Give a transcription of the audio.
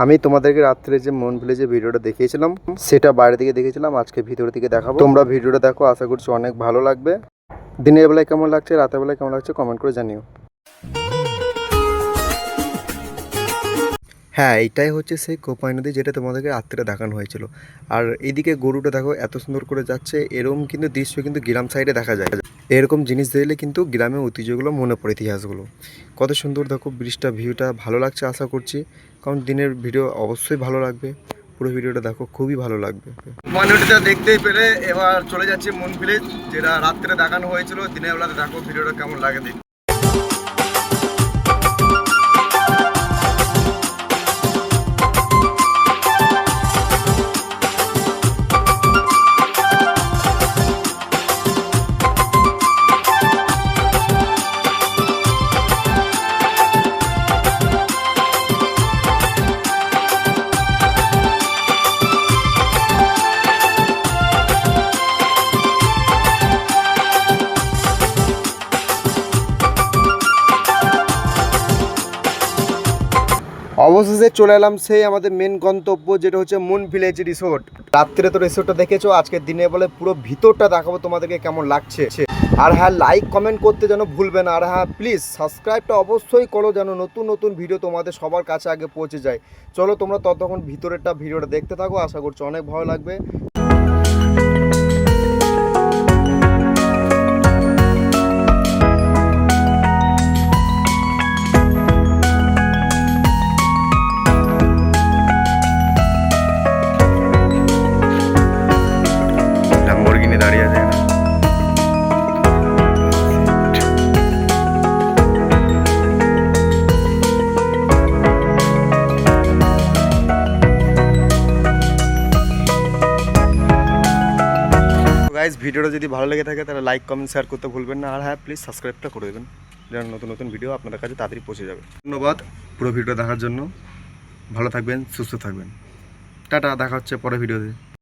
আমি তোমাদেরকে রাত্রে যে মন ভিলেজে ভিডিওটা দেখিয়েছিলাম সেটা বাইরে থেকে দেখেছিলাম, আজকে ভিতরে থেকে দেখাবো। তোমরা ভিডিওটা দেখো, আশা করছি অনেক ভালো লাগবে। দিনের বেলায় কেমন লাগছে, রাতের বেলায় কেমন লাগছে কমেন্ট করে জানিও। হ্যাঁ, এইটাই হচ্ছে সেই কোপাই নদী যেটা তোমাদেরকে রাত্রে দেখানো হয়েছিল। আর এইদিকে গরুটা দেখো এত সুন্দর করে যাচ্ছে। এরকম কিন্তু দৃশ্য কিন্তু গ্রাম সাইডে দেখা যায়। এরকম জিনিস দেখলে কিন্তু গ্রামের ঐতিহ্যগুলো মনে পড়ে, ইতিহাসগুলো। কত সুন্দর দেখো ব্রিজটা, ভিউটা ভালো লাগছে আশা করছি। কারণ দিনের ভিডিও অবশ্যই ভালো লাগবে, পুরো ভিডিওটা দেখো, খুবই ভালো লাগবে। মনভিলেজটা দেখতেই পেলে এবার চলে যাচ্ছে মন ভিলেজ, যেটা রাত্রে দেখানো হয়েছিল। দিনের বেলাতে দেখো ভিডিওটা কেমন লাগে দেখি। অবশেষে চলে এলাম সেই আমাদের মেন গন্তব্য, যেটা হচ্ছে মুন ভিলেজ রিসোর্ট। রাত্রে তো রিসোর্টটা দেখেছো, আজকে দিনে বলে পুরো ভিতরটা দেখাবো তোমাদেরকে কেমন লাগছে। আর হ্যাঁ, লাইক কমেন্ট করতে যেন ভুলবে না। আর হ্যাঁ, প্লিজ সাবস্ক্রাইবটা অবশ্যই করো, যেন নতুন নতুন ভিডিও তোমাদের সবার কাছে আগে পৌঁছে যায়। চলো তোমরা ততক্ষণ ভিতরেরটা ভিডিওটা দেখতে থাকো, আশা করছি অনেক ভালো লাগবে। দাঁড়িয়ে আছে গাইস। ভিডিওটা যদি ভালো লেগে থাকে তাহলে লাইক কমেন্ট শেয়ার করতে ভুলবেন না। আর হ্যাঁ, প্লিজ সাবস্ক্রাইবটা করে দেবেন, যেন নতুন নতুন ভিডিও আপনাদের কাছে তাড়াতাড়ি পৌঁছে যাবে। ধন্যবাদ পুরো ভিডিও দেখার জন্য। ভালো থাকবেন, সুস্থ থাকবেন। টাটা, দেখা হচ্ছে পরের ভিডিওতে।